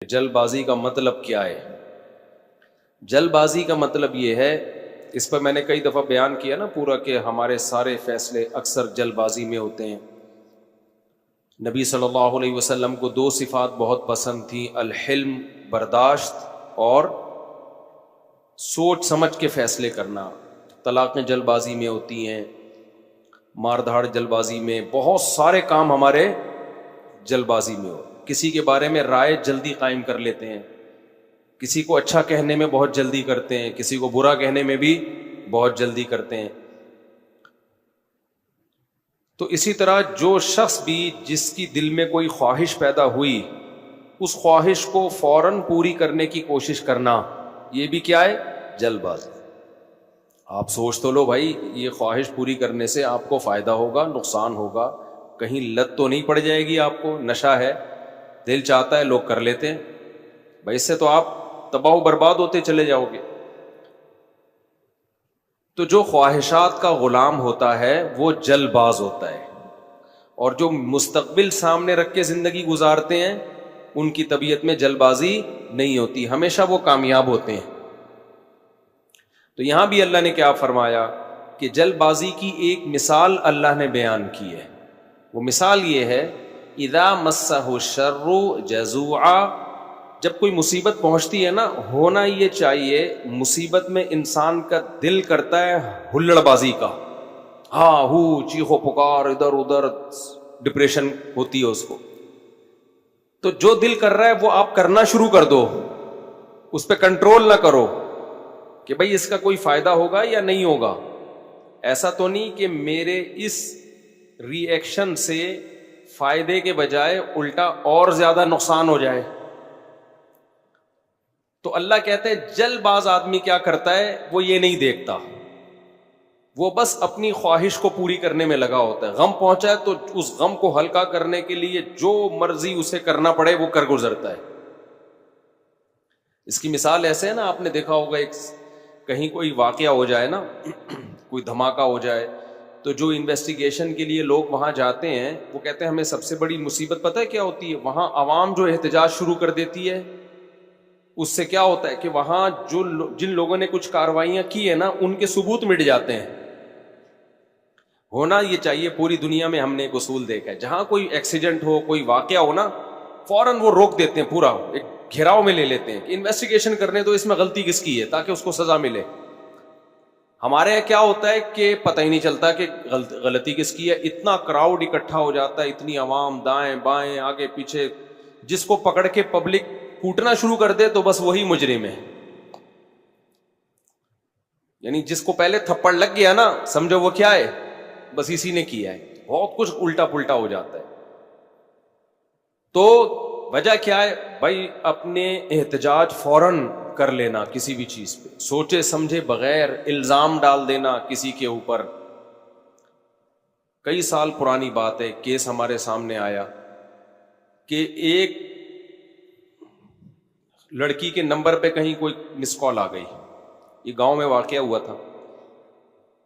جلد بازی کا مطلب کیا ہے؟ جلد بازی کا مطلب یہ ہے، اس پر میں نے کئی دفعہ بیان کیا نا پورا، کہ ہمارے سارے فیصلے اکثر جلد بازی میں ہوتے ہیں۔ نبی صلی اللہ علیہ وسلم کو دو صفات بہت پسند تھیں، الحلم برداشت، اور سوچ سمجھ کے فیصلے کرنا۔ طلاقیں جلد بازی میں ہوتی ہیں، مار دھاڑ جلد بازی میں، بہت سارے کام ہمارے جلد بازی میں ہو۔ کسی کے بارے میں رائے جلدی قائم کر لیتے ہیں، کسی کو اچھا کہنے میں بہت جلدی کرتے ہیں، کسی کو برا کہنے میں بھی بہت جلدی کرتے ہیں۔ تو اسی طرح جو شخص بھی جس کی دل میں کوئی خواہش پیدا ہوئی، اس خواہش کو فوراً پوری کرنے کی کوشش کرنا، یہ بھی کیا ہے؟ جلد بازی۔ آپ سوچ تو لو بھائی، یہ خواہش پوری کرنے سے آپ کو فائدہ ہوگا، نقصان ہوگا، کہیں لت تو نہیں پڑ جائے گی آپ کو؟ نشہ ہے، دل چاہتا ہے، لوگ کر لیتے ہیں بھائی، اس سے تو آپ تباہ و برباد ہوتے چلے جاؤ گے۔ تو جو خواہشات کا غلام ہوتا ہے وہ جلد باز ہوتا ہے، اور جو مستقبل سامنے رکھ کے زندگی گزارتے ہیں ان کی طبیعت میں جلد بازی نہیں ہوتی، ہمیشہ وہ کامیاب ہوتے ہیں۔ تو یہاں بھی اللہ نے کیا فرمایا کہ جلد بازی کی ایک مثال اللہ نے بیان کی ہے۔ وہ مثال یہ ہے، اذا مسہ الشر جزوعا، جب کوئی مصیبت پہنچتی ہے نا، ہونا یہ چاہیے مصیبت میں انسان کا دل کرتا ہے ہلڑ بازی کا، ہاں ہو چیخو پکار، ادھر ادھر ڈپریشن ہوتی ہے اس کو۔ تو جو دل کر رہا ہے وہ آپ کرنا شروع کر دو، اس پہ کنٹرول نہ کرو کہ بھئی اس کا کوئی فائدہ ہوگا یا نہیں ہوگا۔ ایسا تو نہیں کہ میرے اس ری ایکشن سے فائدے کے بجائے الٹا اور زیادہ نقصان ہو جائے۔ تو اللہ کہتے ہیں جلد باز آدمی کیا کرتا ہے، وہ یہ نہیں دیکھتا، وہ بس اپنی خواہش کو پوری کرنے میں لگا ہوتا ہے۔ غم پہنچا ہے تو اس غم کو ہلکا کرنے کے لیے جو مرضی اسے کرنا پڑے وہ کر گزرتا ہے۔ اس کی مثال ایسے ہے نا، آپ نے دیکھا ہوگا، ایک کہیں کوئی واقعہ ہو جائے نا، کوئی دھماکہ ہو جائے، تو جو انویسٹیگیشن کے لیے لوگ وہاں جاتے ہیں وہ کہتے ہیں ہمیں سب سے بڑی مصیبت پتہ ہے کیا ہوتی ہے؟ وہاں عوام جو احتجاج شروع کر دیتی ہے، اس سے کیا ہوتا ہے کہ وہاں جن لوگوں نے کچھ کاروائیاں کی ہیں نا، ان کے ثبوت مٹ جاتے ہیں۔ ہونا یہ چاہیے، پوری دنیا میں ہم نے ایک اصول دیکھا ہے، جہاں کوئی ایکسیڈنٹ ہو، کوئی واقعہ ہو نا، فوراً وہ روک دیتے ہیں، پورا ایک گھیراؤ میں لے لیتے ہیں کہ انویسٹیگیشن کرنے تو اس میں غلطی کس کی ہے تاکہ اس کو سزا ملے۔ ہمارے یہاں کیا ہوتا ہے کہ پتہ ہی نہیں چلتا کہ غلطی کس کی ہے، اتنا کراؤڈ اکٹھا ہو جاتا ہے، اتنی عوام دائیں بائیں آگے پیچھے، جس کو پکڑ کے پبلک کوٹنا شروع کر دے تو بس وہی مجرم ہے۔ یعنی جس کو پہلے تھپڑ لگ گیا نا، سمجھو وہ کیا ہے، بس اسی نے کیا ہے۔ بہت کچھ الٹا پلٹا ہو جاتا ہے۔ تو وجہ کیا ہے بھائی؟ اپنے احتجاج فوراً کر لینا کسی بھی چیز پہ، سوچے سمجھے بغیر الزام ڈال دینا کسی کے اوپر۔ کئی سال پرانی بات ہے، کیس ہمارے سامنے آیا کہ ایک لڑکی کے نمبر پہ کہیں کوئی مس کال آ گئی، یہ گاؤں میں واقعہ ہوا تھا۔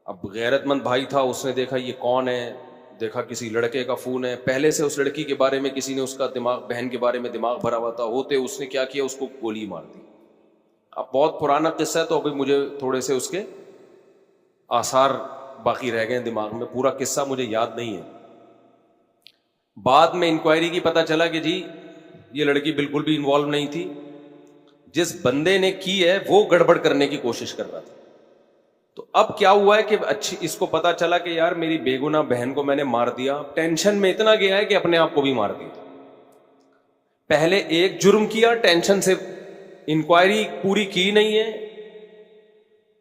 اب غیرت مند بھائی تھا، اس نے دیکھا یہ کون ہے، دیکھا کسی لڑکے کا فون ہے، پہلے سے اس لڑکی کے بارے میں کسی نے اس کا بہن کے بارے میں دماغ بھرا ہوا تھا، ہوتے اس نے کیا کیا، اس کو گولی مار دی۔ اب بہت پرانا قصہ ہے تو ابھی مجھے تھوڑے سے اس کے آثار باقی رہ گئے دماغ میں، پورا قصہ مجھے یاد نہیں ہے۔ بعد میں انکوائری کی پتہ چلا کہ جی یہ لڑکی بالکل بھی انوالو نہیں تھی، جس بندے نے کی ہے وہ گڑبڑ کرنے کی کوشش کر رہا تھا۔ تو اب کیا ہوا ہے کہ اچھی اس کو پتا چلا کہ یار میری بے گناہ بہن کو میں نے مار دیا، ٹینشن میں اتنا گیا ہے کہ اپنے آپ کو بھی مار دیا۔ پہلے ایک جرم کیا، ٹینشن سے انکوائری پوری کی نہیں ہے۔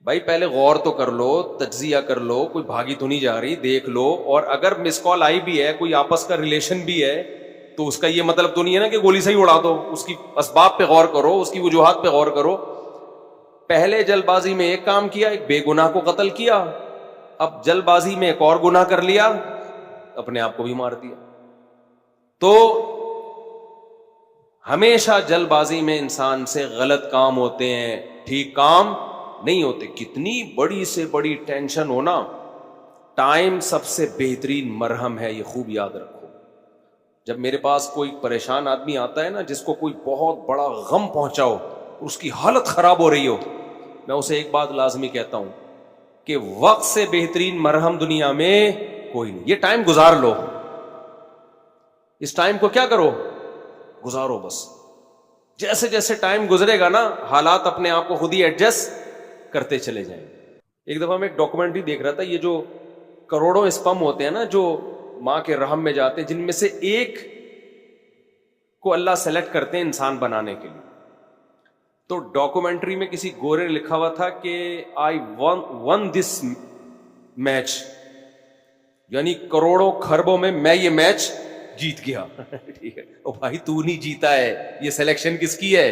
بھائی پہلے غور تو کر لو، تجزیہ کر لو، کوئی بھاگی تو نہیں جا رہی، دیکھ لو، اور اگر مس کال آئی بھی ہے، کوئی آپس کا ریلیشن بھی ہے، تو اس کا یہ مطلب تو نہیں ہے نا کہ گولی سے ہی اڑا دو، اس کی اسباب پہ غور کرو، اس کی وجوہات پہ غور کرو۔ پہلے جلد بازی میں ایک کام کیا، ایک بے گناہ کو قتل کیا، اب جلد بازی میں ایک اور گناہ کر لیا، اپنے آپ کو بھی مار دیا۔ تو ہمیشہ جلد بازی میں انسان سے غلط کام ہوتے ہیں، ٹھیک کام نہیں ہوتے۔ کتنی بڑی سے بڑی ٹینشن ہونا، ٹائم سب سے بہترین مرہم ہے، یہ خوب یاد رکھو۔ جب میرے پاس کوئی پریشان آدمی آتا ہے نا, جس کو کوئی بہت بڑا غم پہنچا ہو, اس کی حالت خراب ہو رہی ہو, میں اسے ایک بات لازمی کہتا ہوں کہ وقت سے بہترین مرہم دنیا میں کوئی نہیں. یہ ٹائم گزار لو, اس ٹائم کو کیا کرو, گزارو بس. جیسے جیسے ٹائم گزرے گا نا, حالات اپنے آپ کو خود ہی ایڈجسٹ کرتے چلے جائیں. ایک دفعہ میں ایک ڈاکومنٹری دیکھ رہا تھا, یہ جو کروڑوں اسپم ہوتے ہیں نا جو ماں کے رحم میں جاتے ہیں, جن میں سے ایک کو اللہ سلیکٹ کرتے ہیں انسان بنانے کے لیے. تو ڈاکومنٹری میں کسی گورے نے لکھا ہوا تھا کہ آئی ون دس میچ, یعنی کروڑوں خربوں میں میں یہ میچ جیت گیا. ٹھیک ہے, او بھائی تو نہیں جیتا ہے, یہ سلیکشن کس کی ہے,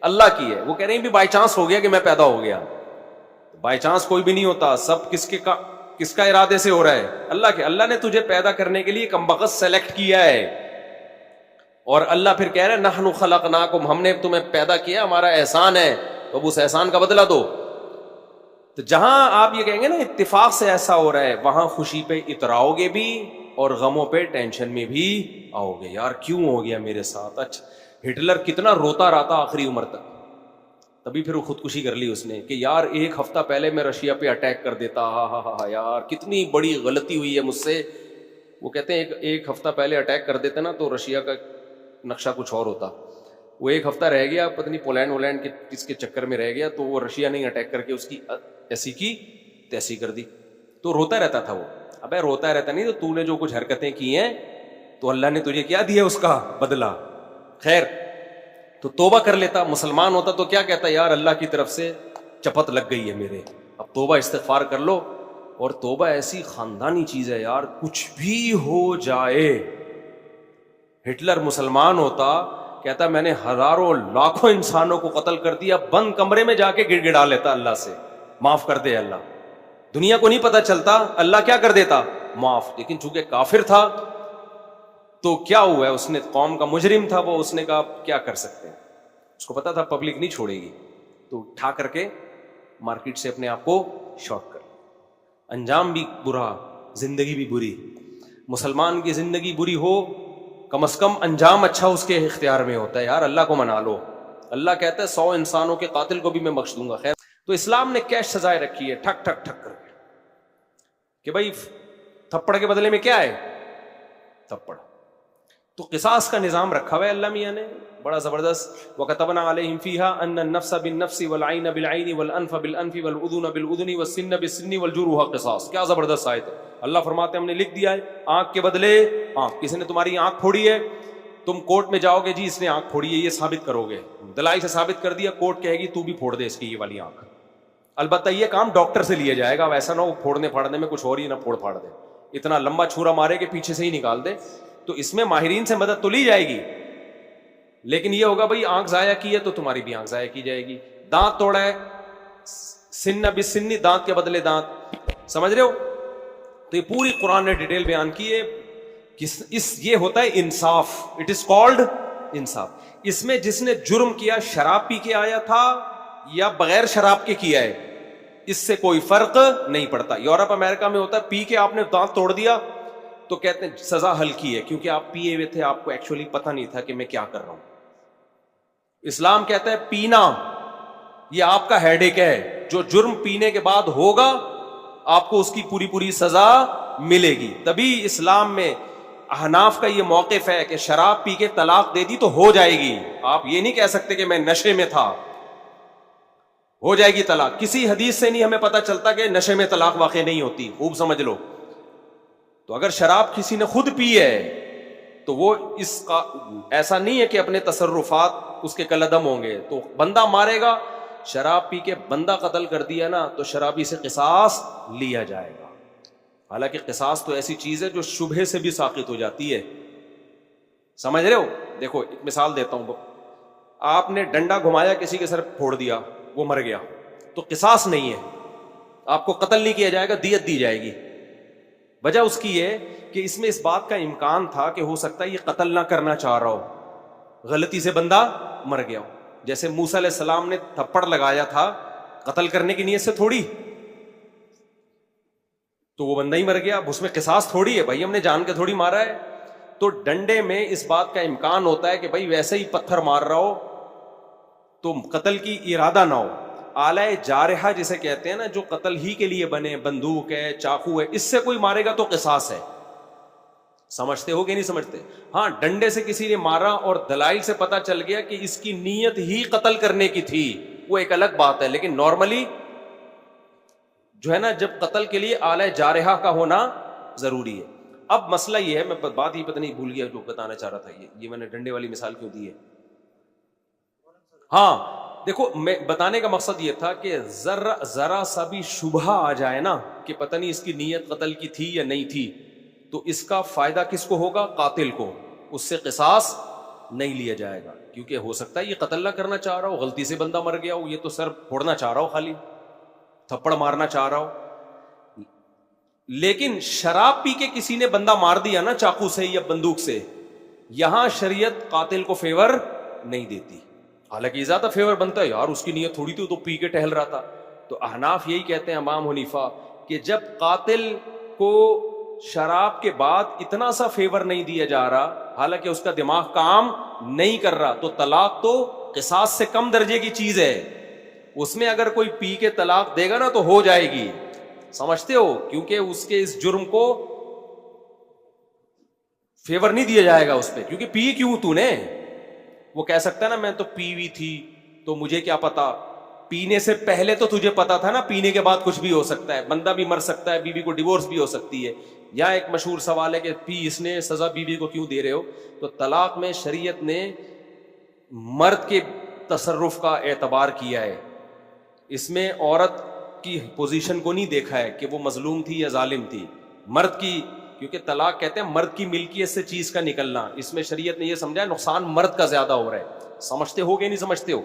اللہ کی ہے. وہ کہہ رہے ہیں بھی بائی چانس ہو گیا کہ میں پیدا ہو گیا. بائی چانس کوئی بھی نہیں ہوتا, سب کس کا ارادے سے ہو رہا ہے, اللہ کے. اللہ نے تجھے پیدا کرنے کے لیے کمبخت سلیکٹ کیا ہے, اور اللہ پھر کہہ رہا ہے نحن خلقناکم, ہم نے تمہیں پیدا کیا, ہمارا احسان ہے, تو اب اس احسان کا بدلہ دو. تو جہاں آپ یہ کہیں گے نا اتفاق سے ایسا ہو رہا ہے, وہاں خوشی پہ اتراؤ گے بھی اور غموں پہ ٹینشن میں بھی آؤ گے. یار کیوں ہو گیا میرے ساتھ. اچھا, ہٹلر کتنا روتا رہا تھا آخری عمر تک, تبھی پھر وہ خودکشی کر لی اس نے کہ یار ایک ہفتہ پہلے میں رشیا پہ اٹیک کر دیتا, ہاں یار کتنی بڑی غلطی ہوئی ہے مجھ سے. وہ کہتے ہیں ایک ہفتہ پہلے اٹیک کر دیتے نا تو رشیا کا نقشہ کچھ اور ہوتا. وہ ایک ہفتہ رہ گیا, پتہ نہیں پولینڈ ولینڈ کے کس کے چکر میں رہ گیا, تو وہ رشیا نے اٹیک کر کے اس کی ایسی کی تیسی کر دی. تو روتا رہتا تھا وہ. ابے روتا رہتا نہیں, تو نے جو کچھ حرکتیں کی ہیں تو اللہ نے تجھے کیا دیا اس کا بدلہ. خیر, تو توبہ کر لیتا. مسلمان ہوتا تو کیا کہتا, یار اللہ کی طرف سے چپت لگ گئی ہے میرے, اب توبہ استغفار کر لو. اور توبہ ایسی خاندانی چیز ہے یار, کچھ بھی ہو جائے. ہٹلر مسلمان ہوتا, کہتا میں نے ہزاروں لاکھوں انسانوں کو قتل کر دیا, بند کمرے میں جا کے گڑ گڑا لیتا اللہ سے, معاف کر دے اللہ. دنیا کو نہیں پتا چلتا, اللہ کیا کر دیتا, معاف. لیکن چونکہ کافر تھا تو کیا ہوا ہے, اس نے قوم کا مجرم تھا وہ, اس نے کہا کیا کر سکتے ہیں, اس کو پتا تھا پبلک نہیں چھوڑے گی, تو اٹھا کر کے مارکیٹ سے اپنے آپ کو شارٹ کر. انجام بھی برا, زندگی بھی بری. مسلمان کی زندگی بری ہو, کم از کم انجام اچھا اس کے اختیار میں ہوتا ہے. یار اللہ کو منا لو, اللہ کہتا ہے 100 انسانوں کے قاتل کو بھی میں بخش دوں گا. خیر, تو اسلام نے کیش سزائے رکھی ہے, ٹھک ٹھک ٹھک کر کے, کہ بھائی تھپڑ کے بدلے میں کیا ہے, تھپڑ. تو قصاص کا نظام رکھا ہوا ہے اللہ میاں نے بڑا زبردست. وَكَتَبْنَا عَلَيْهِمْ فِيهَا أَنَّ النَّفْسَ بِالنَّفْسِ وَالْعَيْنَ بِالْعَيْنِ وَالْأَنْفَ بِالْأَنْفِ وَالْأُذُنَ بِالْأُذُنِ وَالسِّنَّ بِالسِّنِّ وَالْجُرُوحَ قِصَاص. کیا زبردست آیت ہے. اللہ فرماتے ہیں ہم نے لکھ دیا ہے, آنکھ کے بدلے آنکھ. کسی نے تمہاری آنکھ پھوڑی ہے, تم کورٹ میں جاؤ گے, جی اس نے آنکھ پھوڑی ہے, یہ ثابت کرو گے, دلائی سے ثابت کر دیا, کورٹ کہے گی تو بھی پھوڑ دے اس کی یہ والی آنکھ. البتہ یہ کام ڈاکٹر سے لیا جائے گا, ویسا نہ ہو پھوڑنے پھاڑنے میں کچھ اور ہی نہ پھوڑ پھاڑ دے, اتنا لمبا چھرا مارے کہ پیچھے سے ہی نکال دے. تو اس میں ماہرین سے مدد تو لی جائے گی, لیکن یہ ہوگا بھائی آنکھ ضائع کی ہے تو تمہاری بھی آنکھ ضائع کی جائے گی. دانت توڑا ہے, سن بسنی, دانت کے بدلے دانت. سمجھ رہے ہو, تو یہ پوری قرآن نے ڈیٹیل بیان کی ہے. یہ ہوتا ہے انصاف, اٹ از کالڈ انصاف. اس میں جس نے جرم کیا شراب پی کے آیا تھا یا بغیر شراب کے کیا ہے, اس سے کوئی فرق نہیں پڑتا. یورپ امریکہ میں ہوتا ہے, پی کے آپ نے دانت توڑ دیا تو کہتے ہیں سزا ہلکی ہے, کیونکہ آپ پیے ہوئے تھے, آپ کو ایکچولی پتہ نہیں تھا کہ میں کیا کر رہا ہوں. اسلام کہتا ہے پینا یہ آپ کا ہیڈ ایک ہے, جو جرم پینے کے بعد ہوگا آپ کو اس کی پوری پوری سزا ملے گی. تبھی اسلام میں احناف کا یہ موقف ہے کہ شراب پی کے طلاق دے دی تو ہو جائے گی. آپ یہ نہیں کہہ سکتے کہ میں نشے میں تھا, ہو جائے گی طلاق. کسی حدیث سے نہیں ہمیں پتہ چلتا کہ نشے میں طلاق واقع نہیں ہوتی, خوب سمجھ لو. تو اگر شراب کسی نے خود پی ہے تو وہ اس کا ایسا نہیں ہے کہ اپنے تصرفات اس کے کالعدم ہوں گے, تو بندہ مارے گا, شراب پی کے بندہ قتل کر دیا نا تو شرابی سے قصاص لیا جائے گا. حالانکہ قصاص تو ایسی چیز ہے جو شبہے سے بھی ساقط ہو جاتی ہے. سمجھ رہے ہو, دیکھو ایک مثال دیتا ہوں. آپ نے ڈنڈا گھمایا, کسی کے سر پھوڑ دیا, وہ مر گیا, تو قصاص نہیں ہے, آپ کو قتل نہیں کیا جائے گا, دیت دی جائے گی. وجہ اس کی یہ کہ اس میں اس بات کا امکان تھا کہ ہو سکتا ہے یہ قتل نہ کرنا چاہ رہا ہو, غلطی سے بندہ مر گیا ہو. جیسے موسیٰ علیہ السلام نے تھپڑ لگایا تھا قتل کرنے کی نیت سے تھوڑی, تو وہ بندہ ہی مر گیا, اب اس میں قصاص تھوڑی ہے بھائی, ہم نے جان کے تھوڑی مارا ہے. تو ڈنڈے میں اس بات کا امکان ہوتا ہے کہ بھائی ویسے ہی پتھر مار رہا ہو تو قتل کی ارادہ نہ ہو. آلہ جارحہ جسے کہتے ہیں نا, جو قتل ہی کے لیے بنے, بندوق ہے, چاقو ہے, اس سے کوئی مارے گا تو قصاص ہے. سمجھتے ہو کہ نہیں سمجھتے؟ ہاں, ڈنڈے سے کسی نے مارا اور دلائل سے پتا چل گیا کہ اس کی نیت ہی قتل کرنے کی تھی, وہ ایک الگ بات ہے. لیکن نارملی جو ہے نا, جب قتل کے لیے آلہ جارحہ کا ہونا ضروری ہے. اب مسئلہ یہ ہے, میں بات ہی پتہ نہیں بھول گیا جو بتانا چاہ رہا تھا. یہ میں نے ڈنڈے والی مثال کیوں دی ہے؟ ہاں دیکھو, میں بتانے کا مقصد یہ تھا کہ ذرا سا بھی شبہ آ جائے نا کہ پتہ نہیں اس کی نیت قتل کی تھی یا نہیں تھی, تو اس کا فائدہ کس کو ہوگا؟ قاتل کو. اس سے قصاص نہیں لیا جائے گا, کیونکہ ہو سکتا ہے یہ قتل نہ کرنا چاہ رہا ہو, غلطی سے بندہ مر گیا ہو, یہ تو سر پھوڑنا چاہ رہا ہو, خالی تھپڑ مارنا چاہ رہا ہو. لیکن شراب پی کے کسی نے بندہ مار دیا نا چاقو سے یا بندوق سے, یہاں شریعت قاتل کو فیور نہیں دیتی. حالانکہ یہ زیادہ فیور بنتا ہے, یار اس کی نیت تھوڑی تھی, تو پی کے ٹہل رہا تھا. تو احناف یہی کہتے ہیں, امام حنیفہ, کہ جب قاتل کو شراب کے بعد اتنا سا فیور نہیں دیا جا رہا, حالانکہ اس کا دماغ کام نہیں کر رہا, تو طلاق تو قصاص سے کم درجے کی چیز ہے. اس میں اگر کوئی پی کے طلاق دے گا نا تو ہو جائے گی. سمجھتے ہو؟ کیونکہ اس کے اس جرم کو فیور نہیں دیا جائے گا اس پہ, کیونکہ پی کیوں تو نے. وہ کہہ سکتا ہے نا میں تو پی ہوئی تھی تو مجھے کیا پتا, پینے سے پہلے تو تجھے پتا تھا نا, پینے کے بعد کچھ بھی ہو سکتا ہے, بندہ بھی مر سکتا ہے, بیوی کو ڈیورس بھی ہو سکتی ہے. یا ایک مشہور سوال ہے کہ پی اس نے, سزا بیوی کو کیوں دے رہے ہو؟ تو طلاق میں شریعت نے مرد کے تصرف کا اعتبار کیا ہے, اس میں عورت کی پوزیشن کو نہیں دیکھا ہے کہ وہ مظلوم تھی یا ظالم تھی. مرد کی, کیونکہ طلاق کہتے ہیں مرد کی ملکیت سے چیز کا نکلنا, اس میں شریعت نے یہ سمجھا ہے نقصان مرد کا زیادہ ہو رہا ہے. سمجھتے ہو کہ نہیں سمجھتے ہو؟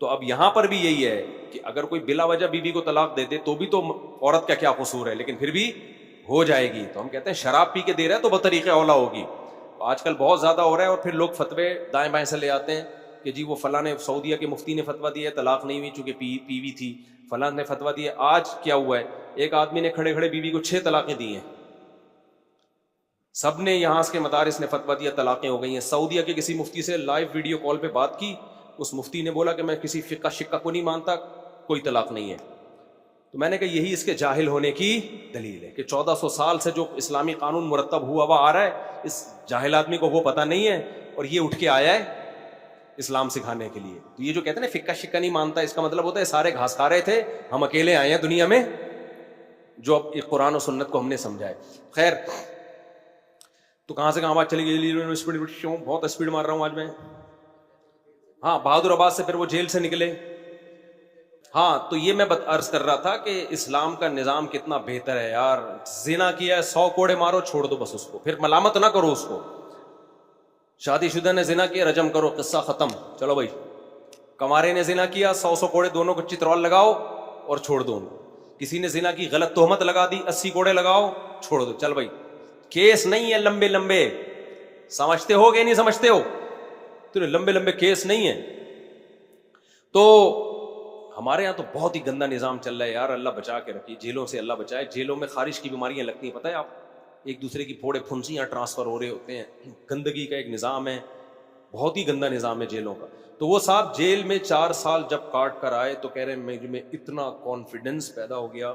تو اب یہاں پر بھی یہی ہے کہ اگر کوئی بلا وجہ بیوی کو طلاق دے دے تو بھی تو عورت کا کیا قصور ہے, لیکن پھر بھی ہو جائے گی. تو ہم کہتے ہیں شراب پی کے دے رہا ہے تو بطریقہ اولا ہوگی. آج کل بہت زیادہ ہو رہا ہے, اور پھر لوگ فتوے دائیں بائیں سے لے آتے ہیں کہ جی وہ فلاں نے, سعودیہ کے مفتی نے فتویٰ دیا ہے طلاق نہیں ہوئی چونکہ پیوی تھی, فلاں نے فتویٰ دیا. آج کیا ہوا ہے, ایک آدمی نے کھڑے کھڑے بیوی کو 6 طلاقیں دی ہیں, سب نے یہاں کے مدارس نے فتویٰ دیا, طلاقیں ہو گئی ہیں. سعودیہ کے کسی مفتی سے لائیو ویڈیو کال پہ بات کی, اس مفتی نے بولا کہ میں کسی فقہ شقہ کو نہیں مانتا, کوئی طلاق نہیں ہے. تو میں نے کہا یہی اس کے جاہل ہونے کی دلیل ہے کہ 1400 سال سے جو اسلامی قانون مرتب ہوا آ رہا ہے, اس جاہل آدمی کو وہ پتہ نہیں ہے, اور یہ اٹھ کے آیا ہے اسلام سکھانے کے لیے. تو یہ جو کہتے ہیں نا فقہ شقہ نہیں مانتا, اس کا مطلب ہوتا ہے سارے گھاس کھا رہے تھے, ہم اکیلے آئے ہیں دنیا میں جو اب قرآن و سنت کو ہم نے سمجھا ہے. خیر, تو کہاں سے کہاں بات چلی گئی؟ بہت اسپیڈ مار رہا ہوں آج میں. ہاں, بہادر آباد سے پھر وہ جیل سے نکلے. ہاں, تو یہ میں عرض کر رہا تھا کہ اسلام کا نظام کتنا بہتر ہے یار. زنا کیا ہے 100 کوڑے مارو, چھوڑ دو بس اس کو, پھر ملامت نہ کرو اس کو. شادی شدہ نے زنا کیا, رجم کرو, قصہ ختم, چلو بھائی. کمارے نے زنا کیا, 100 کوڑے دونوں کو چترول لگاؤ اور چھوڑ دو. کسی نے زنا کی غلط تہمت لگا دی, 80 کوڑے لگاؤ, چھوڑ دو. چل بھائی, کیس نہیں ہے لمبے لمبے. سمجھتے ہو کہ نہیں سمجھتے ہو؟ تو لمبے لمبے کیس نہیں ہے. تو ہمارے یہاں تو بہت ہی گندا نظام چل رہا ہے یار, اللہ بچا کے رکھیے, جیلوں سے اللہ بچائے. جیلوں میں خارش کی بیماریاں لگتی ہیں, پتہ ہے آپ, ایک دوسرے کی پھوڑے پھنسیاں ٹرانسفر ہو رہے ہوتے ہیں. گندگی کا ایک نظام ہے, بہت ہی گندا نظام ہے جیلوں کا. تو وہ صاحب جیل میں 4 سال جب کاٹ کر آئے تو کہہ رہے ہیں میں اتنا کانفیڈنس پیدا ہو گیا.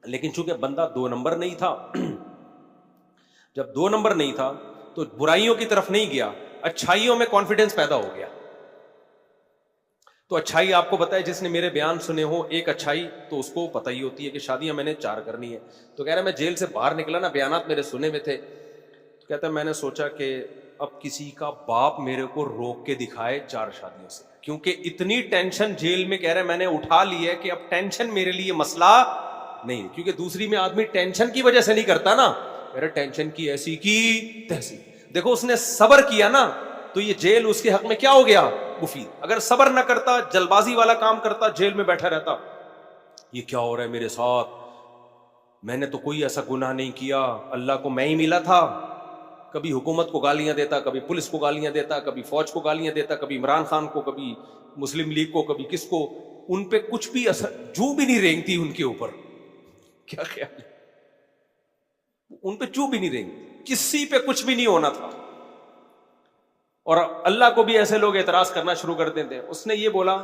لیکن چونکہ بندہ 2 نمبر نہیں تھا, جب 2 نمبر نہیں تھا تو برائیوں کی طرف نہیں گیا, اچھائیوں میں کانفیڈنس پیدا ہو گیا. تو اچھائی آپ کو بتائے, جس نے میرے بیان سنے ہو, ایک اچھائی تو اس کو پتہ ہی ہوتی ہے کہ شادیاں میں نے 4 کرنی ہے. تو کہہ رہا میں جیل سے باہر نکلا نا, بیانات میرے سنے میں تھے, تو کہتا ہے میں نے سوچا کہ اب کسی کا باپ میرے کو روک کے دکھائے 4 شادیوں سے, کیونکہ اتنی ٹینشن جیل میں, کہہ رہے میں نے اٹھا لی ہے کہ اب ٹینشن میرے لیے مسئلہ نہیں. کیونکہ دوسری میں آدمی ٹینشن کی وجہ سے نہیں کرتا نا, کہہ رہے ٹینشن کی ایسی کی تیسی. دیکھو اس نے صبر کیا نا, تو یہ جیل اس کے حق میں کیا ہو گیا؟ مفید. اگر صبر نہ کرتا, جلد بازی والا کام کرتا, جیل میں بیٹھا رہتا, یہ کیا ہو رہا ہے میرے ساتھ, میں نے تو کوئی ایسا گناہ نہیں کیا, اللہ کو میں ہی ملا تھا. کبھی حکومت کو گالیاں دیتا, کبھی پولیس کو گالیاں دیتا, کبھی فوج کو گالیاں دیتا, کبھی عمران خان کو, کبھی مسلم لیگ کو, کبھی کس کو. ان پہ کچھ بھی اثر جو بھی نہیں رینگتی ان کے اوپر. کیا خیال ہے؟ ان پہ جو بھی نہیں رینگتی. کسی پہ کچھ بھی نہیں ہونا تھا. اور اللہ کو بھی ایسے لوگ اعتراض کرنا شروع کر دیتے ہیں. اس نے یہ بولا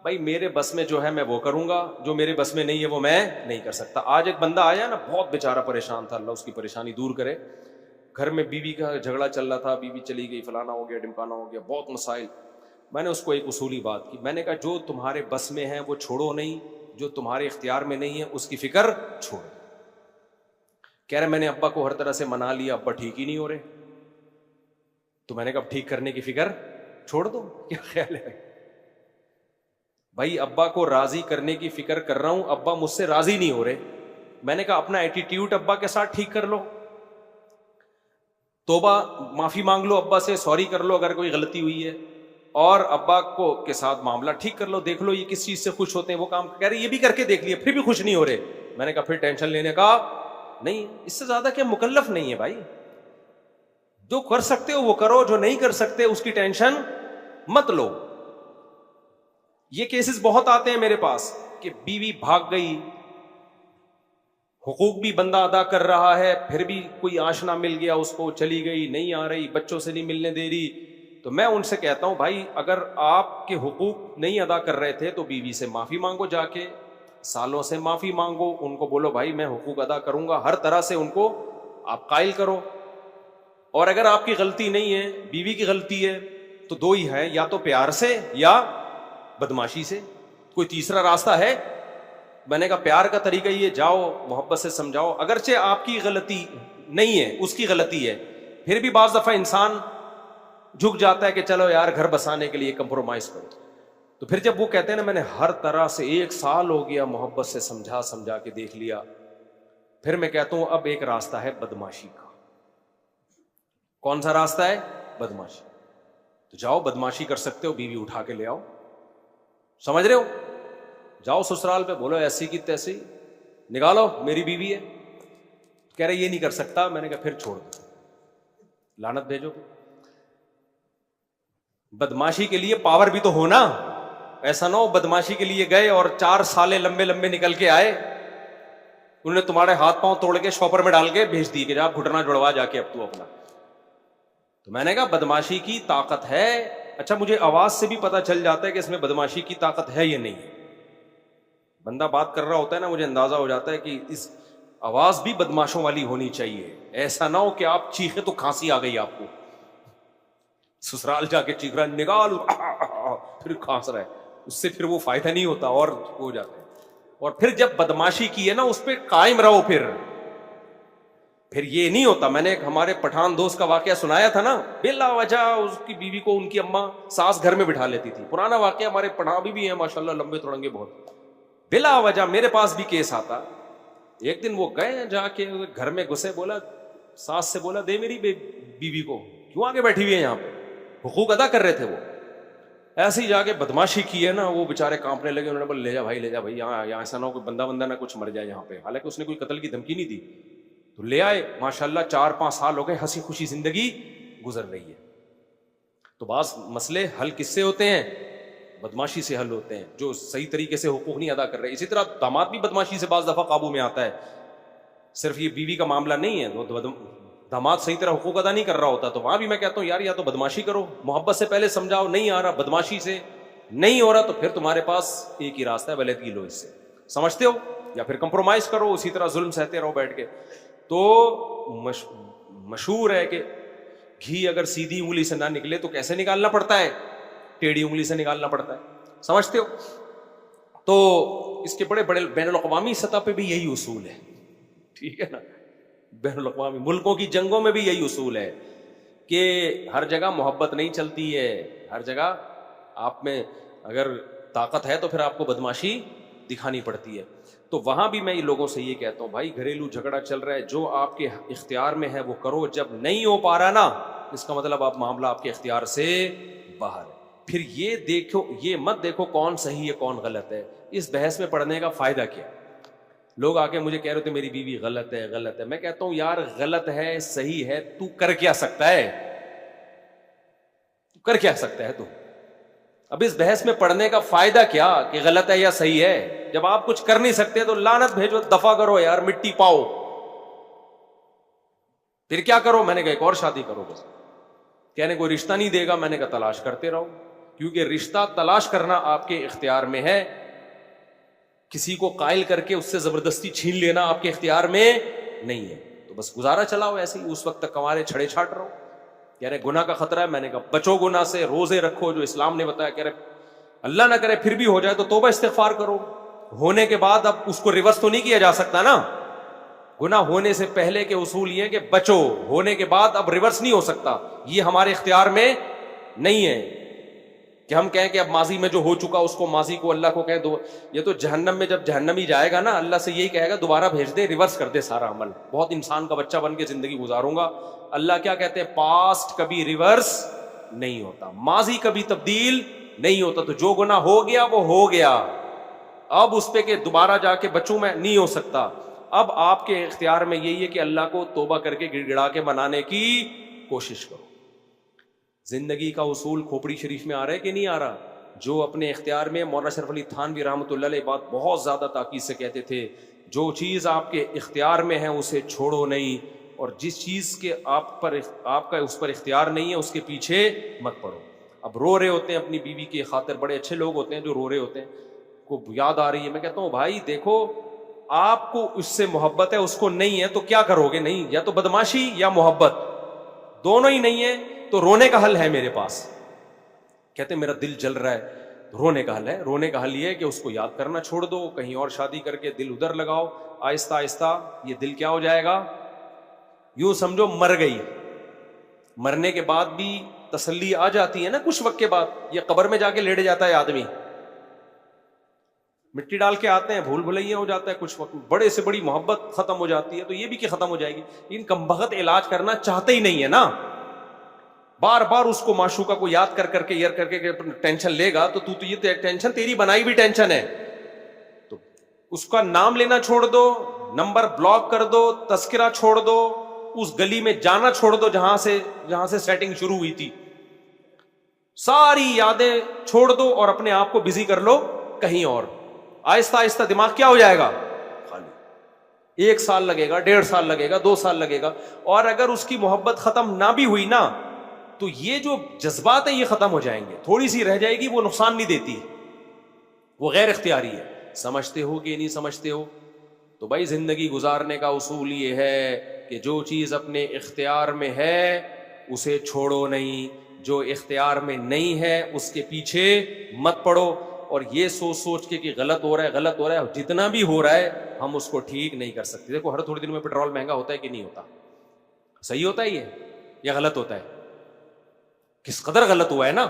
بھائی میرے بس میں جو ہے میں وہ کروں گا, جو میرے بس میں نہیں ہے وہ میں نہیں کر سکتا. آج ایک بندہ آیا نا, بہت بیچارہ پریشان تھا, اللہ اس کی پریشانی دور کرے. گھر میں بیوی کا جھگڑا چل رہا تھا, بیوی چلی گئی, فلانا ہو گیا, ڈمکانا ہو گیا, بہت مسائل. میں نے اس کو ایک اصولی بات کی, میں نے کہا جو تمہارے بس میں ہے وہ چھوڑو نہیں, جو تمہارے اختیار میں نہیں ہے اس کی فکر چھوڑو. کہہ رہے میں نے ابا کو ہر طرح سے منا لیا, ابا ٹھیک ہی نہیں ہو رہے. تو میں نے کہا ٹھیک کرنے کی فکر چھوڑ دو. کیا خیال ہے بھائی؟ ابا کو راضی کرنے کی فکر کر رہا ہوں, ابا مجھ سے راضی نہیں ہو رہے. میں نے کہا اپنا ایٹیٹیوڈ ابا کے ساتھ ٹھیک کر لو, توبہ معافی مانگ لو ابا سے, سوری کر لو اگر کوئی غلطی ہوئی ہے, اور ابا کو کے ساتھ معاملہ ٹھیک کر لو. دیکھ لو یہ کس چیز سے خوش ہوتے ہیں, وہ کام کہہ رہے یہ بھی کر کے دیکھ لیا پھر بھی خوش نہیں ہو رہے. میں نے کہا پھر ٹینشن لینے کا نہیں, اس سے زیادہ کیا مکلف نہیں ہے بھائی. جو کر سکتے ہو وہ کرو, جو نہیں کر سکتے اس کی ٹینشن مت لو. یہ کیسز بہت آتے ہیں میرے پاس کہ بیوی بھاگ گئی, حقوق بھی بندہ ادا کر رہا ہے, پھر بھی کوئی آشنا مل گیا اس کو, چلی گئی, نہیں آ رہی, بچوں سے نہیں ملنے دے رہی. تو میں ان سے کہتا ہوں بھائی اگر آپ کے حقوق نہیں ادا کر رہے تھے تو بیوی سے معافی مانگو, جا کے سالوں سے معافی مانگو, ان کو بولو بھائی میں حقوق ادا کروں گا, ہر طرح سے ان کو آپ قائل کرو. اور اگر آپ کی غلطی نہیں ہے, بیوی کی غلطی ہے, تو دو ہی ہے, یا تو پیار سے یا بدماشی سے, کوئی تیسرا راستہ ہے؟ میں نے کہا پیار کا طریقہ یہ, جاؤ محبت سے سمجھاؤ, اگرچہ آپ کی غلطی نہیں ہے اس کی غلطی ہے, پھر بھی بعض دفعہ انسان جھک جاتا ہے کہ چلو یار گھر بسانے کے لیے کمپرومائز کرو. تو پھر جب وہ کہتے ہیں نا میں نے ہر طرح سے 1 سال ہو گیا محبت سے سمجھا کے دیکھ لیا, پھر میں کہتا ہوں اب ایک راستہ ہے بدماشی کا. کون سا راستہ ہے؟ بدماشی. تو جاؤ بدماشی کر سکتے ہو, بیوی اٹھا کے لے آؤ, سمجھ رہے ہو, جاؤ سسرال پہ بولو ایسی کی تیسی نکالو میری بیوی ہے. کہہ رہے یہ نہیں کر سکتا. میں نے کہا پھر چھوڑ دو, لعنت بھیجو. بدماشی کے لیے پاور بھی تو ہونا, ایسا نہ ہو بدماشی کے لیے گئے اور 4 سالے لمبے لمبے نکل کے آئے, انہوں نے تمہارے ہاتھ پاؤں توڑ کے شاپر میں ڈال کے بھیج دی کہ جا گھٹنا جڑوا جا کے اب تو اپنا. تو میں نے کہا بدماشی کی طاقت ہے. اچھا مجھے آواز سے بھی پتا چل جاتا ہے کہ اس میں بدماشی کی طاقت ہے یا نہیں. بندہ بات کر رہا ہوتا ہے نا, مجھے اندازہ ہو جاتا ہے کہ اس آواز بھی بدماشوں والی ہونی چاہیے. ایسا نہ ہو کہ آپ چیخے تو کھانسی آ گئی آپ کو, سسرال جا کے چیخ رہا نکال, پھر کھانس رہا ہے, اس سے پھر وہ فائدہ نہیں ہوتا اور ہو جاتا ہے. اور پھر جب بدماشی کی ہے نا اس پہ قائم رہو, پھر یہ نہیں ہوتا. میں نے ایک ہمارے پٹھان دوست کا واقعہ سنایا تھا نا, بلا وجہ اس کی بیوی کو ان کی اماں ساس گھر میں بٹھا لیتی تھی. پرانا واقعہ, ہمارے پٹھان بھی ہیں ماشاءاللہ لمبے تڑنگے بہت. بلا وجہ میرے پاس بھی کیس آتا. ایک دن وہ گئے جا کے گھر میں گھسے, بولا ساس سے بولا دے میری بیوی کو, کیوں آگے بیٹھی ہوئی ہے یہاں پہ, حقوق ادا کر رہے تھے وہ. ایسے ہی جا کے بدماشی کی ہے نا, وہ بےچارے کانپنے لگے. انہوں نے بولا لے جا بھائی یہاں ایسا نہ ہو کوئی بندہ نہ کچھ مر جائے یہاں پہ. حالانکہ اس نے کوئی قتل کی دھمکی نہیں دی. تو لے آئے, ماشاءاللہ 4-5 سال ہو گئے, ہنسی خوشی زندگی گزر رہی ہے. تو بعض مسئلے حل کس سے ہوتے ہیں؟ بدماشی سے حل ہوتے ہیں, جو صحیح طریقے سے حقوق نہیں ادا کر رہے. اسی طرح داماد بھی بدماشی سے بعض دفعہ قابو میں آتا ہے. صرف یہ بیوی کا معاملہ نہیں ہے, داماد صحیح طرح حقوق ادا نہیں کر رہا ہوتا, تو وہاں بھی میں کہتا ہوں یار یا تو بدماشی کرو, محبت سے پہلے سمجھاؤ, نہیں آ رہا بدماشی سے نہیں ہو رہا, تو پھر تمہارے پاس ایک ہی راستہ ہے, ولیدگی لو اس سے, سمجھتے ہو, یا پھر کمپرومائز کرو, اسی طرح ظلم سہتے رہو بیٹھ کے. تو مشہور ہے کہ گھی اگر سیدھی انگلی سے نہ نکلے تو کیسے نکالنا پڑتا ہے؟ ٹیڑھی انگلی سے نکالنا پڑتا ہے, سمجھتے ہو. تو اس کے بڑے بین الاقوامی سطح پہ بھی یہی اصول ہے, ٹھیک ہے نا. بین الاقوامی ملکوں کی جنگوں میں بھی یہی اصول ہے کہ ہر جگہ محبت نہیں چلتی ہے, ہر جگہ آپ میں اگر طاقت ہے تو پھر آپ کو بدماشی دکھانی پڑتی ہے. تو وہاں بھی میں لوگوں سے یہ کہتا ہوں بھائی گھریلو جھگڑا چل رہا ہے, جو آپ کے اختیار میں ہے وہ کرو, جب نہیں ہو پا رہا نا اس کا مطلب آپ معاملہ آپ کے اختیار سے باہر ہے. پھر یہ دیکھو, یہ مت دیکھو کون صحیح ہے کون غلط ہے, اس بحث میں پڑھنے کا فائدہ کیا؟ لوگ آ کے مجھے کہہ رہے تھے میری بیوی غلط ہے. میں کہتا ہوں یار غلط ہے صحیح ہے, تو کر کیا سکتا ہے, کر کیا سکتا ہے تو؟ اب اس بحث میں پڑھنے کا فائدہ کیا کہ غلط ہے یا صحیح ہے؟ جب آپ کچھ کر نہیں سکتے تو لعنت بھیجو, دفع کرو یار, مٹی پاؤ. پھر کیا کرو؟ میں نے کہا ایک اور شادی کرو بس. کہنے کوئی رشتہ نہیں دے گا. میں نے کہا تلاش کرتے رہو, کیونکہ رشتہ تلاش کرنا آپ کے اختیار میں ہے. کسی کو قائل کر کے اس سے زبردستی چھین لینا آپ کے اختیار میں نہیں ہے. تو بس گزارا چلاؤ ایسے ہی, اس وقت تک کمارے چھڑے چھاٹ رہو. کہہ رہے گناہ کا خطرہ ہے. میں نے کہا بچو گناہ سے, روزے رکھو جو اسلام نے بتایا. کہہ رہے اللہ نہ کرے پھر بھی ہو جائے تو توبہ استغفار کرو. ہونے کے بعد اب اس کو ریورس تو نہیں کیا جا سکتا نا. گناہ ہونے سے پہلے کے اصول یہ کہ بچو, ہونے کے بعد اب ریورس نہیں ہو سکتا. یہ ہمارے اختیار میں نہیں ہے کہ ہم کہیں کہ اب ماضی میں جو ہو چکا اس کو, ماضی کو اللہ کو کہیں دو. یہ تو جہنم میں جب جہنمی جائے گا نا, اللہ سے یہی کہے گا دوبارہ بھیج دے, ریورس کر دے سارا عمل. بہت انسان کا بچہ بن کے زندگی گزاروں گا. اللہ کیا کہتے ہیں؟ پاسٹ کبھی ریورس نہیں ہوتا, ماضی کبھی تبدیل نہیں ہوتا. تو جو گناہ ہو گیا وہ ہو گیا, اب اس پہ کہ دوبارہ جا کے بچوں میں نہیں ہو سکتا. اب آپ کے اختیار میں یہی ہے کہ اللہ کو توبہ کر کے گڑ گڑا کے منانے کی کوشش کرو. زندگی کا اصول کھوپڑی شریف میں آ رہا ہے کہ نہیں آ رہا؟ جو اپنے اختیار میں, مولانا شرف علی تھانوی رحمۃ اللہ علیہ بات بہت زیادہ تاکید سے کہتے تھے, جو چیز آپ کے اختیار میں ہے اسے چھوڑو نہیں, اور جس چیز کے آپ کا اس پر اختیار نہیں ہے اس کے پیچھے مت پڑو. اب رو رہے ہوتے ہیں اپنی بیوی کی خاطر, بڑے اچھے لوگ ہوتے ہیں جو رو رہے ہوتے ہیں, کو یاد آ رہی ہے. میں کہتا ہوں بھائی دیکھو, آپ کو اس سے محبت ہے, اس کو نہیں ہے, تو کیا کرو گے؟ نہیں, یا تو بدماشی یا محبت, دونوں ہی نہیں ہے. تو رونے کا حل ہے میرے پاس. کہتے میرا دل جل رہا ہے, رونے کا حل ہے. رونے کا حل یہ ہے کہ اس کو یاد کرنا چھوڑ دو, کہیں اور شادی کر کے دل ادھر لگاؤ. آہستہ آہستہ یہ دل کیا ہو جائے گا؟ یوں سمجھو مر گئی. مرنے کے بعد بھی تسلی آ جاتی ہے نا کچھ وقت کے بعد. یہ قبر میں جا کے لیٹ جاتا ہے آدمی, مٹی ڈال کے آتے ہیں, بھول بھلیا ہو جاتا ہے کچھ وقت, بڑے سے بڑی محبت ختم ہو جاتی ہے. تو یہ بھی کہ ختم ہو جائے گی. ان کمبخت علاج کرنا چاہتے ہی نہیں ہے نا. بار بار اس کو معشوقہ کو یاد کر کر کے ٹینشن لے گا, تو یہ ٹینشن تیری بنائی بھی ٹینشن ہے. تو اس کا نام لینا چھوڑ دو, نمبر بلاک کر دو, تذکرہ چھوڑ دو, اس گلی میں جانا چھوڑ دو جہاں سے سیٹنگ شروع ہوئی تھی. ساری یادیں چھوڑ دو اور اپنے آپ کو بزی کر لو کہیں اور. آہستہ آہستہ دماغ کیا ہو جائے گا؟ خالی. 1 سال لگے گا, 1.5 سال لگے گا, 2 سال لگے گا. اور اگر اس کی محبت ختم نہ بھی ہوئی نا, تو یہ جو جذبات ہیں یہ ختم ہو جائیں گے. تھوڑی سی رہ جائے گی, وہ نقصان نہیں دیتی, وہ غیر اختیاری ہے. سمجھتے ہو کہ نہیں سمجھتے ہو؟ تو بھائی زندگی گزارنے کا اصول یہ ہے کہ جو چیز اپنے اختیار میں ہے اسے چھوڑو نہیں, جو اختیار میں نہیں ہے اس کے پیچھے مت پڑو. اور یہ سوچ کے کہ غلط ہو رہا ہے, جتنا بھی ہو رہا ہے ہم اس کو ٹھیک نہیں کر سکتے. دیکھو ہر تھوڑے دن میں پیٹرول مہنگا ہوتا ہے کہ نہیں ہوتا؟ صحیح ہوتا ہے یہ یا غلط ہوتا ہے؟ کس قدر غلط ہوا ہے نا.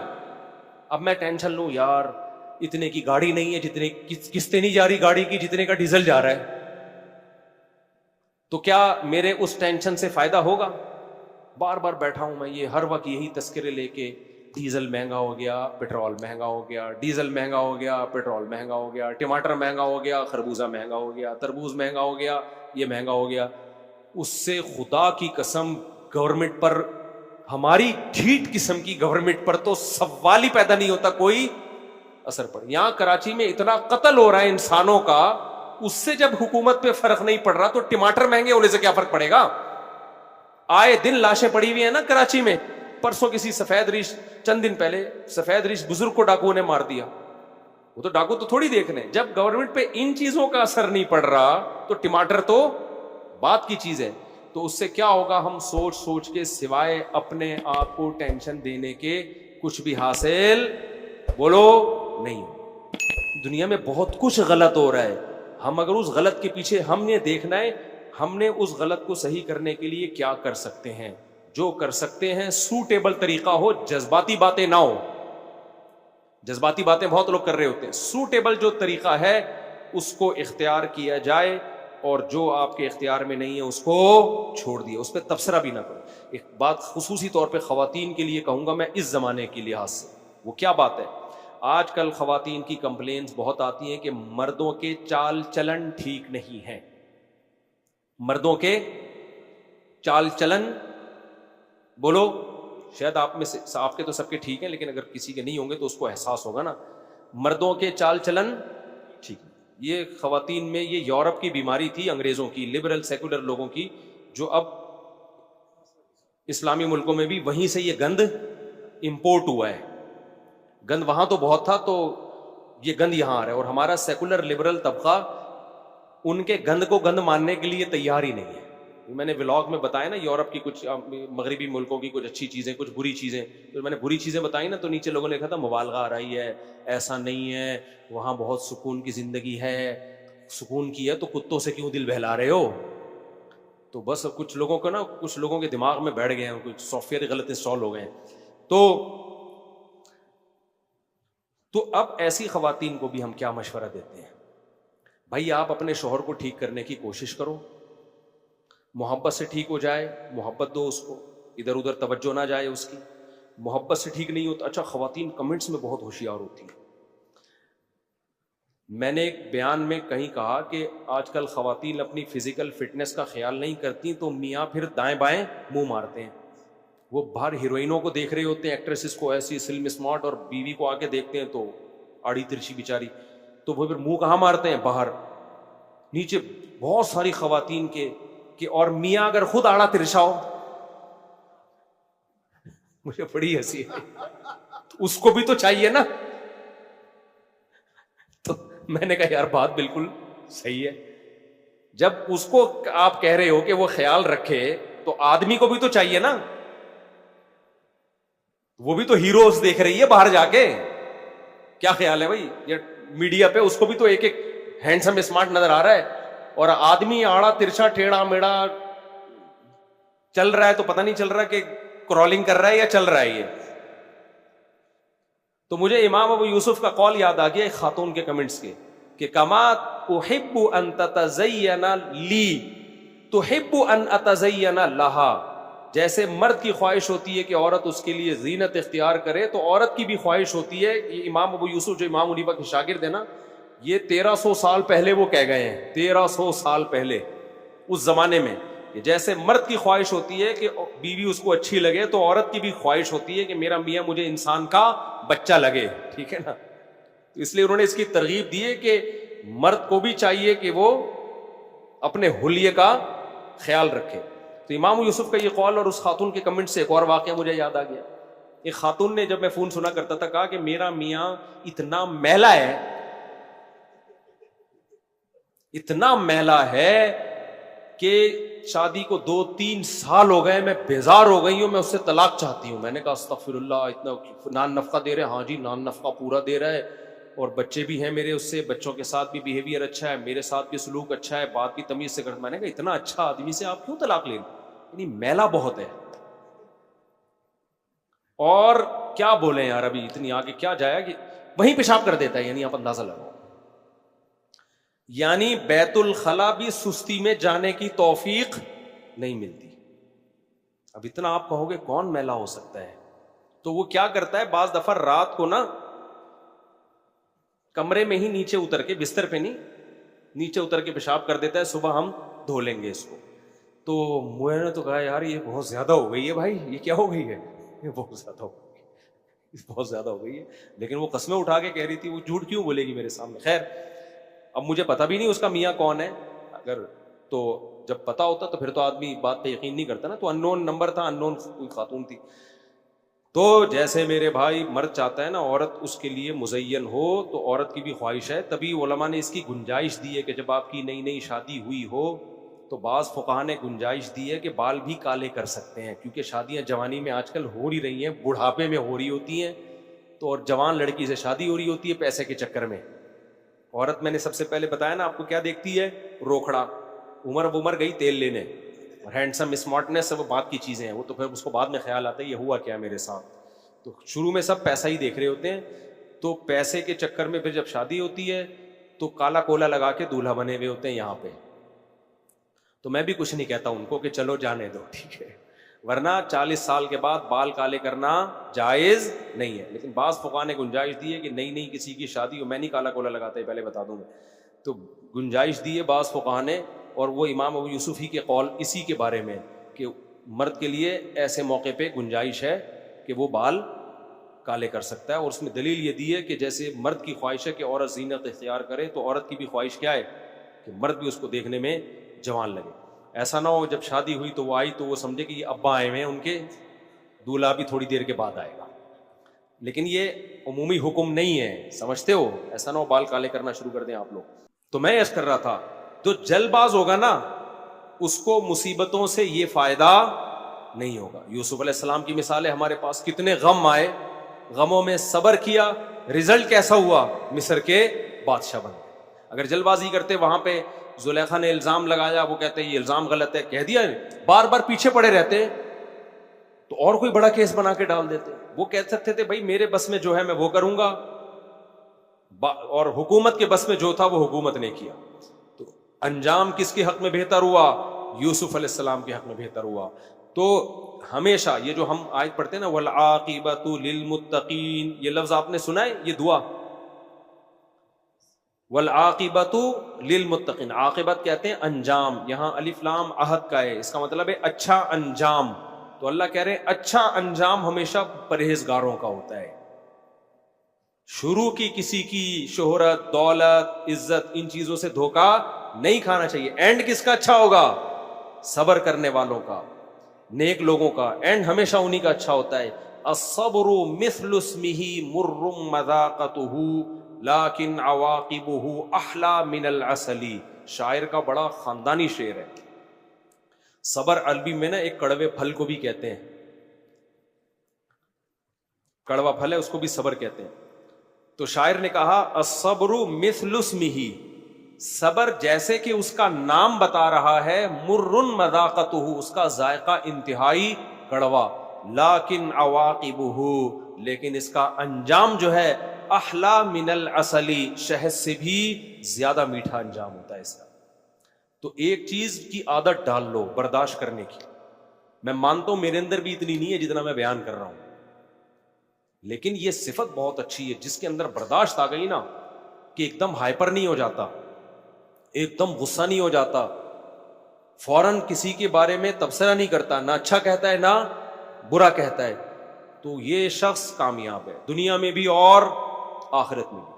اب میں ٹینشن لوں یار اتنے کی گاڑی نہیں ہے, جتنے قسطیں نہیں جا رہی گاڑی کی جتنے کا ڈیزل جا رہا ہے, تو کیا میرے اس ٹینشن سے فائدہ ہوگا؟ بار بار بیٹھا ہوں میں یہ ہر وقت یہی تذکرے لے کے, ڈیزل مہنگا ہو گیا, پیٹرول مہنگا ہو گیا, ڈیزل مہنگا ہو گیا, پیٹرول مہنگا ہو گیا, ٹماٹر مہنگا ہو گیا, خربوزہ مہنگا ہو گیا, تربوز مہنگا ہو گیا, یہ مہنگا ہو گیا. اس سے خدا کی قسم گورنمنٹ پر, ہماری ڈھیٹ قسم کی گورنمنٹ پر تو سوال ہی پیدا نہیں ہوتا کوئی اثر پڑ. یہاں کراچی میں اتنا قتل ہو رہا ہے انسانوں کا, اس سے جب حکومت پہ فرق نہیں پڑ رہا تو ٹماٹر مہنگے ہونے سے کیا فرق پڑے گا؟ آئے دن لاشیں پڑی ہوئی ہیں نا کراچی میں. پرسوں کسی سفید ریش, چند دن پہلے سفید ریش بزرگ کو ڈاکو نے مار دیا. وہ تو ڈاکو تو تھوڑی دیکھنے, جب گورنمنٹ پہ ان چیزوں کا اثر نہیں پڑ رہا تو ٹماٹر تو بات کی چیز ہے. تو اس سے کیا ہوگا؟ ہم سوچ کے سوائے اپنے آپ کو ٹینشن دینے کے کچھ بھی حاصل بولو نہیں. دنیا میں بہت کچھ غلط ہو رہا ہے, ہم اگر اس غلط کے پیچھے ہم نے دیکھنا ہے ہم نے اس غلط کو صحیح کرنے کے لیے کیا کر سکتے ہیں. جو کر سکتے ہیں سوٹیبل طریقہ ہو, جذباتی باتیں نہ ہو. جذباتی باتیں بہت لوگ کر رہے ہوتے ہیں, سوٹیبل جو طریقہ ہے اس کو اختیار کیا جائے, اور جو آپ کے اختیار میں نہیں ہے اس کو چھوڑ دیا, اس پہ تبصرہ بھی نہ کرو. ایک بات خصوصی طور پہ خواتین کے لیے کہوں گا میں اس زمانے کے لحاظ سے. وہ کیا بات ہے؟ آج کل خواتین کی کمپلینز بہت آتی ہیں کہ مردوں کے چال چلن ٹھیک نہیں ہے. مردوں کے چال چلن, بولو شاید آپ میں سے, آپ کے تو سب کے ٹھیک ہیں لیکن اگر کسی کے نہیں ہوں گے تو اس کو احساس ہوگا نا. مردوں کے چال چلن ٹھیک, یہ خواتین میں یہ یورپ کی بیماری تھی انگریزوں کی, لبرل سیکولر لوگوں کی, جو اب اسلامی ملکوں میں بھی وہیں سے یہ گند امپورٹ ہوا ہے. گند وہاں تو بہت تھا تو یہ گند یہاں آ رہا ہے, اور ہمارا سیکولر لبرل طبقہ ان کے گند کو گند ماننے کے لیے تیار ہی نہیں ہے. میں نے ولاگ میں بتایا نا یورپ کی کچھ مغربی ملکوں کی کچھ اچھی چیزیں کچھ بری چیزیں, تو میں نے بری چیزیں بتائی نا تو نیچے لوگوں نے لکھا تھا مبالغہ آ رہی ہے, ایسا نہیں ہے, وہاں بہت سکون کی زندگی ہے. سکون کی ہے تو کتوں سے کیوں دل بہلا رہے ہو؟ تو بس کچھ لوگوں کو نا کچھ لوگوں کے دماغ میں بیٹھ گئے ہیں, کچھ سافٹ ویئر غلط انسٹال ہو گئے ہیں. تو اب ایسی خواتین کو بھی ہم کیا مشورہ دیتے ہیں؟ بھائی آپ اپنے شوہر کو ٹھیک کرنے کی کوشش کرو, محبت سے ٹھیک ہو جائے, محبت دو اس کو, ادھر ادھر توجہ نہ جائے اس کی. محبت سے ٹھیک نہیں ہوتا. اچھا, خواتین کمنٹس میں بہت ہوشیار ہوتی ہیں. میں نے ایک بیان میں کہیں کہا کہ آج کل خواتین اپنی فزیکل فٹنس کا خیال نہیں کرتی تو میاں پھر دائیں بائیں منہ مارتے ہیں. وہ باہر ہیروئنوں کو دیکھ رہے ہوتے ہیں, ایکٹریسز کو ایسی سلم اسمارٹ, اور بیوی کو آ کے دیکھتے ہیں تو آڑی ترچی بیچاری, تو وہ پھر منہ کہاں مارتے ہیں؟ باہر. نیچے بہت ساری خواتین کے کہ اور میاں اگر خود آڑا ترچا ہو, مجھے بڑی ہنسی ہے, اس کو بھی تو چاہیے نا. تو میں نے کہا یار بات بالکل صحیح ہے. جب اس کو آپ کہہ رہے ہو کہ وہ خیال رکھے تو آدمی کو بھی تو چاہیے نا. وہ بھی تو ہیروز دیکھ رہی ہے باہر جا کے. کیا خیال ہے بھائی, یہ میڈیا پہ اس کو بھی تو ایک ایک ہینڈسم اسمارٹ نظر آ رہا ہے, اور آدمی آڑا ترچا ٹیڑھا میڑا چل رہا ہے تو پتہ نہیں چل رہا کہ کرالنگ کر رہا ہے یا چل رہا ہے یہ. تو مجھے امام ابو یوسف کا قول یاد آ گیا ایک خاتون کے کمنٹس کے کہ کما احب ان تتزین لی تحب ان اتزین لہا. جیسے مرد کی خواہش ہوتی ہے کہ عورت اس کے لیے زینت اختیار کرے, تو عورت کی بھی خواہش ہوتی ہے. یہ امام ابو یوسف جو امام حنیفہ کے شاگرد ہیں نا, یہ 1300 سال پہلے وہ کہہ گئے ہیں, 1300 سال پہلے اس زمانے میں, کہ جیسے مرد کی خواہش ہوتی ہے کہ بیوی اس کو اچھی لگے, تو عورت کی بھی خواہش ہوتی ہے کہ میرا میاں مجھے انسان کا بچہ لگے. ٹھیک ہے نا. اس لیے انہوں نے اس کی ترغیب دی ہے کہ مرد کو بھی چاہیے کہ وہ اپنے حلیے کا خیال رکھے. تو امام یوسف کا یہ قول اور اس خاتون کے کمنٹ سے ایک اور واقعہ مجھے یاد آ گیا. ایک خاتون نے, جب میں فون سنا کرتا تھا, کہا کہ میرا میاں اتنا میلا ہے, اتنا میلا ہے کہ شادی کو 2-3 سال ہو گئے, میں بیزار ہو گئی ہوں, میں اس سے طلاق چاہتی ہوں. میں نے کہا استغفر اللہ, اتنا نان نفقہ دے رہے ہیں؟ ہاں جی نان نفقہ پورا دے رہا ہے, اور بچے بھی ہیں میرے اس سے, بچوں کے ساتھ بھی بیہیویئر اچھا ہے, میرے ساتھ بھی سلوک اچھا ہے, بات بھی تمیز سے کرتا. میں نے کہا اتنا اچھا آدمی سے آپ کیوں طلاق لیں؟ یعنی میلا بہت ہے. اور کیا بولیں یار, ابھی اتنی آگے کیا جائے کہ وہیں پیشاب کر دیتا ہے. یعنی آپ اندازہ لگاؤ, یعنی بیت الخلا بھی سستی میں جانے کی توفیق نہیں ملتی. اب اتنا آپ کہو گے کون میلا ہو سکتا ہے, تو وہ کیا کرتا ہے, بعض دفعہ رات کو نا کمرے میں ہی نیچے اتر کے, بستر پہ نہیں, نیچے اتر کے پیشاب کر دیتا ہے, صبح ہم دھو لیں گے اس کو. تو میں نے تو کہا یار یہ بہت زیادہ ہو گئی ہے بھائی, یہ کیا ہو گئی ہے, یہ بہت زیادہ ہو گئی ہے, بہت زیادہ ہو گئی ہے. لیکن وہ قسمیں اٹھا کے کہہ رہی تھی, وہ جھوٹ کیوں بولے گی میرے سامنے. خیر, اب مجھے پتا بھی نہیں اس کا میاں کون ہے, اگر تو جب پتا ہوتا تو پھر تو آدمی بات پہ یقین نہیں کرتا نا. تو ان نون نمبر تھا, ان نون کوئی خاتون تھی. تو جیسے میرے بھائی مرد چاہتا ہے نا عورت اس کے لیے مزین ہو, تو عورت کی بھی خواہش ہے. تبھی علماء نے اس کی گنجائش دی ہے کہ جب آپ کی نئی نئی شادی ہوئی ہو تو بعض فقہاء نے گنجائش دی ہے کہ بال بھی کالے کر سکتے ہیں, کیونکہ شادیاں جوانی میں آج کل ہو ہی رہی ہیں, بڑھاپے میں ہو رہی ہوتی ہیں. تو اور جوان لڑکی سے شادی ہو رہی ہوتی ہے پیسے کے چکر میں. عورت, میں نے سب سے پہلے بتایا نا آپ کو, کیا دیکھتی ہے؟ روکھڑا, عمر گئی تیل لینے, اور ہینڈسم اسمارٹنس وہ بات کی چیزیں ہیں. وہ تو پھر اس کو بعد میں خیال آتا ہے یہ ہوا کیا میرے ساتھ. تو شروع میں سب پیسہ ہی دیکھ رہے ہوتے ہیں, تو پیسے کے چکر میں پھر جب شادی ہوتی ہے تو کالا کولا لگا کے دولہا بنے ہوئے ہوتے ہیں یہاں پہ. تو میں بھی کچھ نہیں کہتا ان کو کہ چلو جانے دو, ٹھیک ہے, ورنہ 40 سال کے بعد بال کالے کرنا جائز نہیں ہے. لیکن بعض فقہاء نے گنجائش دی ہے کہ نئی کسی کی شادی ہو, میں نہیں کالا کولا لگاتا ہے, پہلے بتا دوں میں, تو گنجائش دی ہے بعض فقہاء نے. اور وہ امام ابو یوسف ہی کے قول اسی کے بارے میں کہ مرد کے لیے ایسے موقع پہ گنجائش ہے کہ وہ بال کالے کر سکتا ہے. اور اس میں دلیل یہ دی ہے کہ جیسے مرد کی خواہش ہے کہ عورت زینت اختیار کرے, تو عورت کی بھی خواہش کیا ہے کہ مرد بھی اس کو دیکھنے میں جوان لگے. ایسا نہ ہو جب شادی ہوئی تو وہ آئی تو وہ سمجھے کہ یہ ابا آئے ہوئے ہیں، ان کے دولہا بھی تھوڑی دیر کے بعد آئے گا. لیکن یہ عمومی حکم نہیں ہے، سمجھتے ہو؟ ایسا نہ ہو بال کالے کرنا شروع کر دیں آپ لوگ. تو میں عرض کر رہا تھا جو جلد باز ہوگا نا اس کو مصیبتوں سے یہ فائدہ نہیں ہوگا. یوسف علیہ السلام کی مثال ہے ہمارے پاس، کتنے غم آئے، غموں میں صبر کیا، رزلٹ کیسا ہوا؟ مصر کے بادشاہ بن گئے. اگر جلد بازی کرتے وہاں پہ زلیخا نے الزام لگایا، وہ کہتے ہیں یہ الزام غلط ہے، کہہ دیا، بار بار پیچھے پڑے رہتے تو اور کوئی بڑا کیس بنا کے ڈال دیتے. وہ کہہ سکتے تھے بھائی میرے بس میں جو ہے میں وہ کروں گا، اور حکومت کے بس میں جو تھا وہ حکومت نے کیا. تو انجام کس کے حق میں بہتر ہوا؟ یوسف علیہ السلام کے حق میں بہتر ہوا. تو ہمیشہ یہ جو ہم آیت پڑھتے ہیں نا والعاقبۃ للمتقین، یہ لفظ آپ نے سنا ہے، یہ دعا والعاقبۃ للمتقین، عاقبت کہتے ہیں انجام، یہاں الف لام عہد کا ہے، اس کا مطلب ہے اچھا انجام. تو اللہ کہہ رہے ہیں اچھا انجام ہمیشہ پرہیزگاروں کا ہوتا ہے. شروع کی کسی کی شہرت، دولت، عزت، ان چیزوں سے دھوکہ نہیں کھانا چاہیے. اینڈ کس کا اچھا ہوگا؟ صبر کرنے والوں کا، نیک لوگوں کا اینڈ ہمیشہ انہی کا اچھا ہوتا ہے. الصبر مثل اسمہ مر مذاقتہ لیکن عواقبہ احلی من العسل. شاعر کا بڑا خاندانی شعر ہے. صبر عربی میں نا ایک کڑوے پھل کو بھی کہتے ہیں، کڑوا پھل ہے اس کو بھی صبر کہتے ہیں. تو شاعر نے کہا الصبر مثل اسمہ، صبر جیسے کہ اس کا نام بتا رہا ہے، مر مذاقتہ، اس کا ذائقہ انتہائی کڑوا، لیکن عواقبہ، لیکن اس کا انجام جو ہے احلی من العسل، شہد سے بھی زیادہ میٹھا انجام ہوتا ہے اس کا. تو ایک چیز کی عادت ڈال لو برداشت کرنے کی. میں مانتا ہوں میرے اندر بھی اتنی نہیں ہے جتنا میں بیان کر رہا ہوں، لیکن یہ صفت بہت اچھی ہے جس کے اندر برداشت آ گئی نا کہ ایک دم ہائپر نہیں ہو جاتا، ایک دم غصہ نہیں ہو جاتا، فوراً کسی کے بارے میں تبصرہ نہیں کرتا، نہ اچھا کہتا ہے نہ برا کہتا ہے. تو یہ شخص کامیاب ہے دنیا میں بھی اور آخرت میں بھی.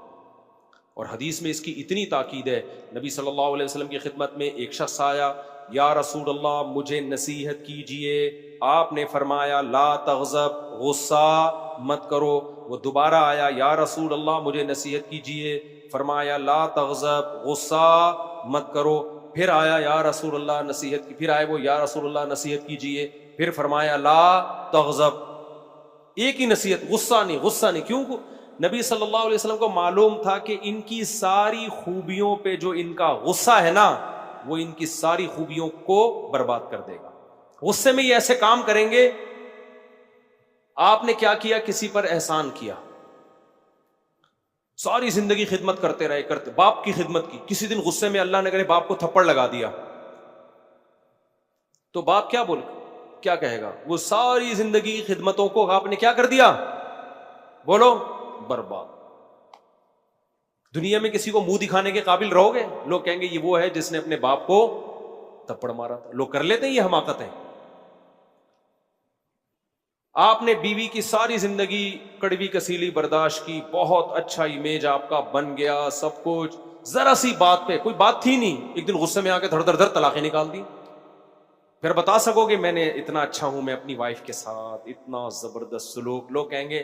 اور حدیث میں اس کی اتنی تاکید ہے، نبی صلی اللہ علیہ وسلم کی خدمت میں ایک شخص آیا، یا رسول اللہ مجھے نصیحت کیجئے. آپ نے فرمایا لا تغضب، غصہ مت کرو. وہ دوبارہ آیا، یا رسول اللہ مجھے نصیحت کیجئے. فرمایا لا تغضب، غصہ مت کرو. پھر آیا، یا رسول اللہ نصیحت کی. پھر آئے وہ، یا رسول اللہ نصیحت کیجئے. پھر فرمایا لا تغضب. ایک ہی نصیحت، غصہ نہیں، غصہ نہیں. کیوں؟ نبی صلی اللہ علیہ وسلم کو معلوم تھا کہ ان کی ساری خوبیوں پہ جو ان کا غصہ ہے نا وہ ان کی ساری خوبیوں کو برباد کر دے گا. غصے میں یہ ایسے کام کریں گے. آپ نے کیا کیا؟ کسی پر احسان کیا، ساری زندگی خدمت کرتے رہے، کرتے، باپ کی خدمت کی. کسی دن غصے میں اللہ نے کرے باپ کو تھپڑ لگا دیا تو باپ کیا کہے گا؟ وہ ساری زندگی خدمتوں کو آپ نے کیا کر دیا؟ بولو، برباد. دنیا میں کسی کو منہ دکھانے کے قابل رہو گے؟ لوگ کہیں گے یہ وہ ہے جس نے اپنے باپ کو تھپڑ مارا تھا. لوگ کر لیتے ہیں یہ حماقت ہے. آپ نے بیوی کی ساری زندگی کڑوی کسیلی برداشت کی، بہت اچھا امیج آپ کا بن گیا، سب کچھ، ذرا سی بات پہ، کوئی بات تھی نہیں، ایک دن غصے میں آ کے دھڑ دھڑ دھڑ طلاقیں نکال دی. پھر بتا سکو گے میں نے اتنا اچھا ہوں میں اپنی وائف کے ساتھ، اتنا زبردست سلوک. لوگ کہیں گے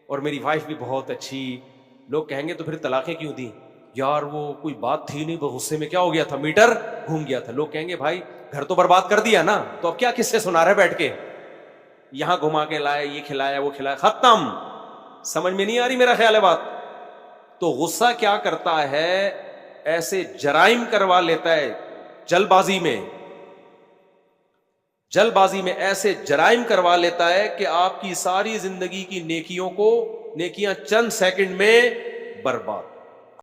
اور میری وائف بھی بہت اچھی. لوگ کہیں گے تو پھر طلاقیں کیوں دی؟ یار وہ کوئی بات تھی نہیں، وہ غصے میں کیا ہو گیا تھا، میٹر گھوم گیا تھا. لوگ کہیں گے بھائی گھر تو برباد کر دیا نا، تو اب کیا قصے سنا رہے بیٹھ کے، یہاں گھما کے لائے، یہ کھلایا وہ کھلایا، ختم. سمجھ میں نہیں آ رہی میرا خیال ہے بات؟ تو غصہ کیا کرتا ہے؟ ایسے جرائم کروا لیتا ہے جلد بازی میں ایسے جرائم کروا لیتا ہے کہ آپ کی ساری زندگی کی نیکیاں چند سیکنڈ میں برباد.